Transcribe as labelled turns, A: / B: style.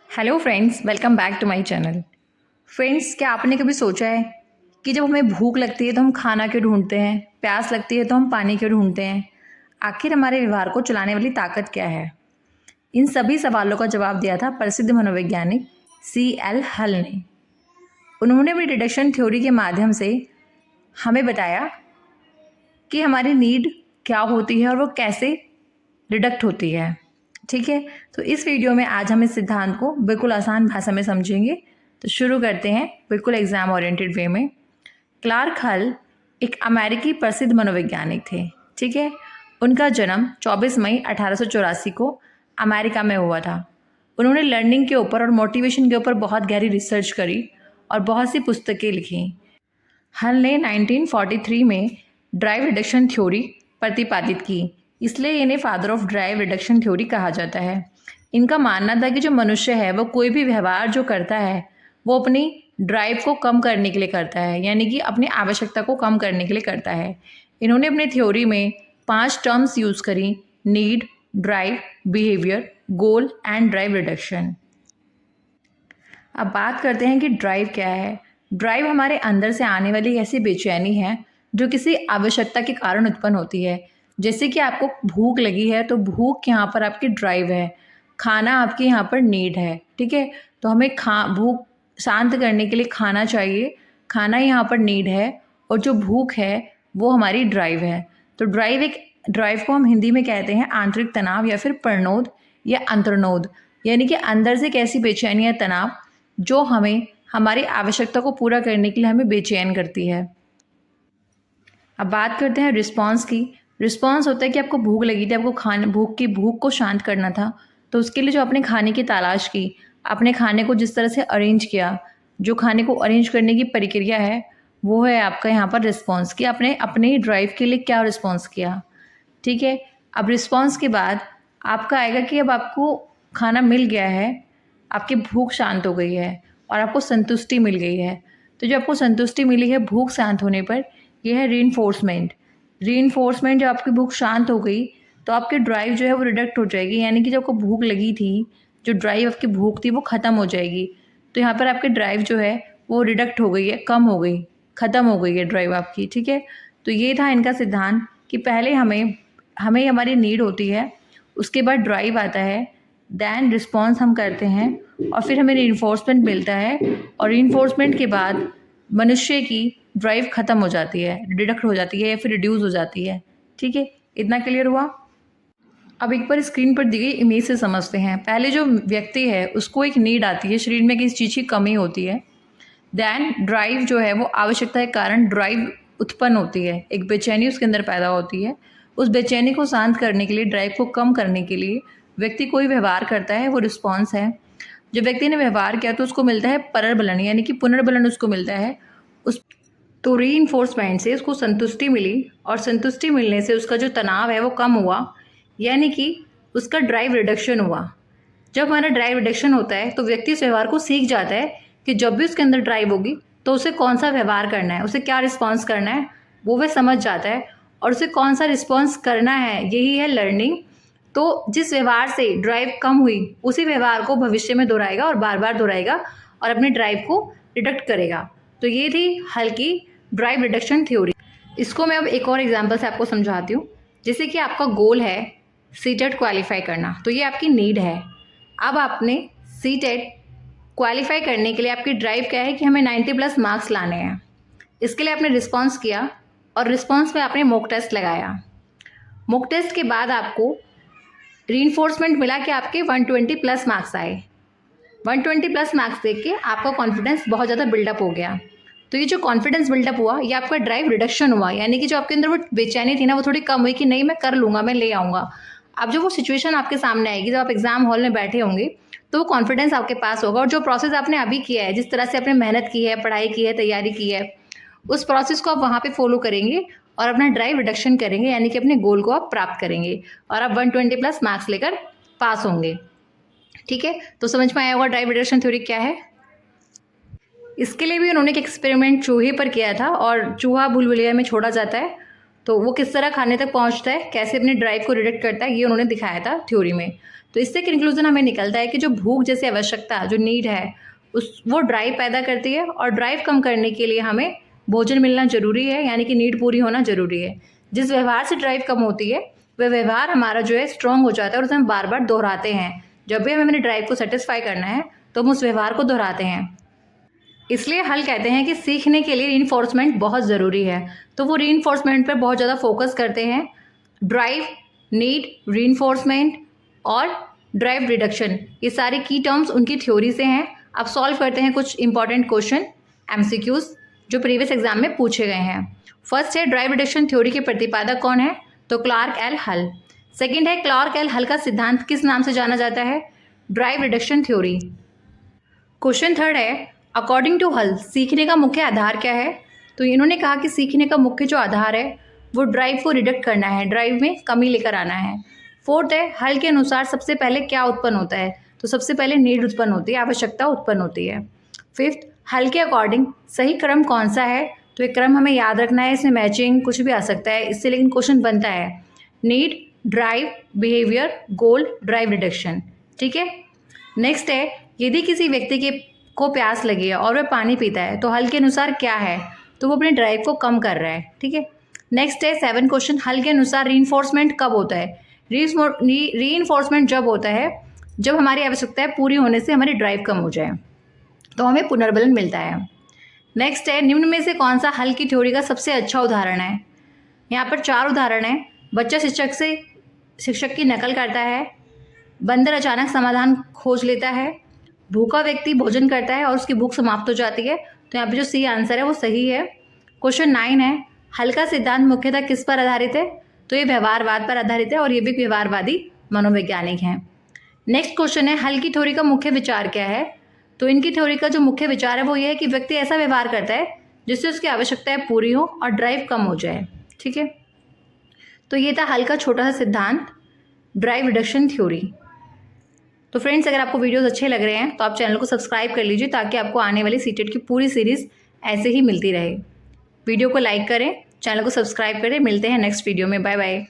A: Hello friends, welcome back to my channel. Friends, क्या आपने कभी सोचा है कि जब हमें भूख लगती है तो हम खाना क्यों ढूंढते हैं, प्यास लगती है तो हम पानी क्यों ढूंढते हैं? आखिर हमारे व्यवहार को चलाने वाली ताकत क्या है? इन सभी सवालों का जवाब दिया था प्रसिद्ध मनोवैज्ञानिक C.L. हल ने। उन्होंने अपनी डिडक्शन थ्योरी के माध्यम से हमें बताया कि हमारी नीड क्या होती है और वो कैसे डिडक्ट होती है। ठीक है, तो इस वीडियो में आज हम इस सिद्धांत को बिल्कुल आसान भाषा में समझेंगे। तो शुरू करते हैं बिल्कुल एग्जाम ओरिएंटेड वे में। क्लार्क हल एक अमेरिकी प्रसिद्ध मनोवैज्ञानिक थे। ठीक है, उनका जन्म 24 मई 1884 को अमेरिका में हुआ था। उन्होंने लर्निंग के ऊपर और मोटिवेशन के ऊपर बहुत गहरी रिसर्च करी और बहुत सी पुस्तकें लिखी। हल ने 1943 में ड्राइव रिडक्शन थ्योरी प्रतिपादित की, इसलिए इन्हें father of drive reduction theory कहा जाता है। इनका मानना था कि जो मनुष्य है वो कोई भी व्यवहार जो करता है वो अपनी ड्राइव को कम करने के लिए करता है, यानी कि अपनी आवश्यकता को कम करने के लिए करता है। इन्होंने अपनी थ्योरी में 5 टर्म्स यूज़ करी: need, drive, behaviour, goal and drive reduction. अब बात करते हैं कि ड्राइव क्या है। ड्राइव हमारे अंदर से आने वाली ऐसी बेचैनी है जो किसी आवश्यकता के कारण उत्पन्न होती है। जैसे कि आपको भूख लगी है तो भूख यहाँ पर आपकी ड्राइव है, खाना आपकी यहाँ पर नीड है। ठीक है, तो हमें भूख शांत करने के लिए खाना चाहिए, खाना यहाँ पर नीड है और जो भूख है वो हमारी ड्राइव है। तो ड्राइव को हम हिंदी में कहते हैं आंतरिक तनाव या फिर प्रणोद या अंतर्नोद, यानी कि अंदर से कैसी बेचैनी या तनाव जो हमें हमारी आवश्यकता को पूरा करने के लिए हमें बेचैन करती है। अब बात करते हैं रिस्पॉन्स की। रिस्पॉन्स होता है कि आपको भूख लगी थी, आपको भूख को शांत करना था, तो उसके लिए जो आपने खाने की तलाश की, आपने खाने को जिस तरह से अरेंज किया, जो खाने को अरेंज करने की प्रक्रिया है वो है आपका यहाँ पर रिस्पॉन्स कि आपने अपने ड्राइव के लिए क्या रिस्पॉन्स किया। ठीक है, अब रिस्पॉन्स के बाद आपका आएगा कि अब आपको खाना मिल गया है, आपकी भूख शांत हो गई है और आपको संतुष्टि मिल गई है। तो जो आपको संतुष्टि मिली है भूख शांत होने पर, यह है रीइंफोर्समेंट। रीइंफोर्समेंट, जब आपकी भूख शांत हो गई तो आपकी ड्राइव जो है वो रिडक्ट हो जाएगी, यानी कि जब आपको भूख लगी थी, जो ड्राइव आपकी भूख थी वो ख़त्म हो जाएगी। तो यहाँ पर आपकी ड्राइव जो है वो रिडक्ट हो गई है, कम हो गई, ख़त्म हो गई है ड्राइव आपकी। ठीक है, तो ये था इनका सिद्धांत कि पहले हमें हमारी नीड होती है, उसके बाद ड्राइव आता है, दैन रिस्पॉन्स हम करते हैं और फिर हमें रीइंफोर्समेंट मिलता है और रीइंफोर्समेंट के बाद मनुष्य की ड्राइव ख़त्म हो जाती है, डिडक्ट हो जाती है या फिर रिड्यूस हो जाती है। ठीक है, इतना क्लियर हुआ। अब एक बार स्क्रीन पर दी गई इमेज से समझते हैं। पहले जो व्यक्ति है उसको एक नीड आती है, शरीर में किसी चीज़ की कमी होती है, दैन ड्राइव जो है वो आवश्यकता के कारण ड्राइव उत्पन्न होती है, एक बेचैनी उसके अंदर पैदा होती है। उस बेचैनी को शांत करने के लिए, ड्राइव को कम करने के लिए व्यक्ति कोई व्यवहार करता है, वो रिस्पॉन्स है। जब व्यक्ति ने व्यवहार किया तो उसको मिलता है पुनर्बलन, यानी कि पुनर्बलन उसको मिलता है। उस तो रीइंफोर्समेंट से उसको संतुष्टि मिली और संतुष्टि मिलने से उसका जो तनाव है वो कम हुआ, यानी कि उसका ड्राइव रिडक्शन हुआ। जब हमारा ड्राइव रिडक्शन होता है तो व्यक्ति इस व्यवहार को सीख जाता है कि जब भी उसके अंदर ड्राइव होगी तो उसे कौन सा व्यवहार करना है, उसे क्या रिस्पॉन्स करना है, वो वह समझ जाता है और उसे कौन सा रिस्पॉन्स करना है, यही है लर्निंग। तो जिस व्यवहार से ड्राइव कम हुई उसी व्यवहार को भविष्य में दोहराएगा और बार बार दोहराएगा और अपने ड्राइव को रिडक्ट करेगा। तो ये थी हल की ड्राइव रिडक्शन थ्योरी। इसको मैं अब एक और एग्जांपल से आपको समझाती हूँ। जैसे कि आपका गोल है सीटेट क्वालिफाई करना, तो ये आपकी नीड है। अब आपने सीटेट क्वालिफाई करने के लिए आपकी ड्राइव क्या है कि हमें 90+ मार्क्स लाने हैं। इसके लिए आपने रिस्पॉन्स किया और रिस्पॉन्स में आपने मॉक टेस्ट लगाया। मॉक टेस्ट के बाद आपको रीइंफोर्समेंट मिला कि आपके 120+ मार्क्स आए। 120+ मार्क्स देख के आपका कॉन्फिडेंस बहुत ज़्यादा बिल्डअप हो गया। तो ये जो कॉन्फिडेंस बिल्डअप हुआ ये आपका ड्राइव रिडक्शन हुआ, यानी कि जो आपके अंदर वो बेचैनी थी ना वो थोड़ी कम हुई कि नहीं मैं कर लूँगा, मैं ले आऊँगा। अब जो वो सिचुएशन आपके सामने आएगी, जब आप एग्जाम हॉल में बैठे होंगे तो वो कॉन्फिडेंस आपके पास होगा और जो प्रोसेस आपने अभी किया है, जिस तरह से आपने मेहनत की है, पढ़ाई की है, तैयारी की है, उस प्रोसेस को आप वहाँ पे फॉलो करेंगे और अपना ड्राइव रिडक्शन करेंगे, यानी कि अपने गोल को आप प्राप्त करेंगे और आप 120+ मार्क्स लेकर पास होंगे। ठीक है, तो समझ में आया होगा ड्राइव रिडक्शन थ्योरी क्या है। इसके लिए भी उन्होंने एक एक्सपेरिमेंट चूहे पर किया था और चूहा भूलभुलैया में छोड़ा जाता है तो वो किस तरह खाने तक पहुंचता है, कैसे अपने ड्राइव को रिडक्ट करता है, ये उन्होंने दिखाया था थ्योरी में। तो इससे कंक्लूजन हमें निकलता है कि जो भूख जैसी आवश्यकता, जो नीड है, वो ड्राइव पैदा करती है और ड्राइव कम करने के लिए हमें भोजन मिलना ज़रूरी है, यानी कि नीड पूरी होना ज़रूरी है। जिस व्यवहार से ड्राइव कम होती है वह व्यवहार हमारा जो है स्ट्रॉन्ग हो जाता है और उसे हम बार बार दोहराते हैं। जब भी हमें अपने ड्राइव को सेटिस्फाई करना है तो हम उस व्यवहार को दोहराते हैं। इसलिए हल कहते हैं कि सीखने के लिए रीइंफोर्समेंट बहुत ज़रूरी है। तो वो रीइंफोर्समेंट पर बहुत ज़्यादा फोकस करते हैं। ड्राइव, नीड, रीइंफोर्समेंट और ड्राइव रिडक्शन, ये सारे की टर्म्स उनकी थ्योरी से हैं। अब सॉल्व करते हैं कुछ इंपॉर्टेंट क्वेश्चन MCQs जो प्रीवियस एग्जाम में पूछे गए हैं। फर्स्ट है ड्राइव रिडक्शन थ्योरी के प्रतिपादक कौन है, तो क्लार्क एल हल। सेकेंड है क्लार्क एल हल का सिद्धांत किस नाम से जाना जाता है, drive reduction theory. Question third है अकॉर्डिंग टू हल सीखने का मुख्य आधार क्या है, तो इन्होंने कहा कि सीखने का मुख्य जो आधार है वो ड्राइव को रिडक्ट करना है, ड्राइव में कमी लेकर आना है। फोर्थ है हल के अनुसार सबसे पहले क्या उत्पन्न होता है, तो सबसे पहले नीड उत्पन्न होती है, आवश्यकता उत्पन्न होती है। फिफ्थ हल के अकॉर्डिंग सही क्रम कौन सा है, तो एक क्रम हमें याद रखना है, इसमें मैचिंग कुछ भी आ सकता है इससे, लेकिन क्वेश्चन बनता है नीड, ड्राइव, बिहेवियर, गोल, ड्राइव रिडक्शन। ठीक है। नेक्स्ट है यदि किसी व्यक्ति को प्यास लगी है और वह पानी पीता है तो हल के अनुसार क्या है, तो वो अपने ड्राइव को कम कर रहा है। ठीक है। नेक्स्ट है 7 क्वेश्चन हल के अनुसार रीइंफोर्समेंट कब होता है, रीइंफोर्समेंट जब होता है जब हमारी आवश्यकताएं पूरी होने से हमारी ड्राइव कम हो जाए, तो हमें पुनर्बलन मिलता है। नेक्स्ट है निम्न में से कौन सा हल की थ्योरी का सबसे अच्छा उदाहरण है, यहाँ पर 4 उदाहरण हैं। बच्चा शिक्षक की नकल करता है, बंदर अचानक समाधान खोज लेता है, भूखा व्यक्ति भोजन करता है और उसकी भूख समाप्त हो जाती है। तो यहाँ पे जो सी आंसर है वो सही है। क्वेश्चन 9 है हल का सिद्धांत मुख्यतः किस पर आधारित है, तो ये व्यवहारवाद पर आधारित है और ये भी व्यवहारवादी मनोवैज्ञानिक हैं। नेक्स्ट क्वेश्चन है हल की थ्योरी का मुख्य विचार क्या है, तो इनकी थ्योरी का जो मुख्य विचार है वो ये है कि व्यक्ति ऐसा व्यवहार करता है जिससे उसकी आवश्यकताएं पूरी हो और ड्राइव कम हो जाए। ठीक है। तो ये था हल का छोटा सा सिद्धांत, ड्राइव रिडक्शन थ्योरी। तो फ्रेंड्स अगर आपको वीडियोस अच्छे लग रहे हैं तो आप चैनल को सब्सक्राइब कर लीजिए ताकि आपको आने वाली सीटेट की पूरी सीरीज़ ऐसे ही मिलती रहे। वीडियो को लाइक करें, चैनल को सब्सक्राइब करें। मिलते हैं नेक्स्ट वीडियो में। Bye bye.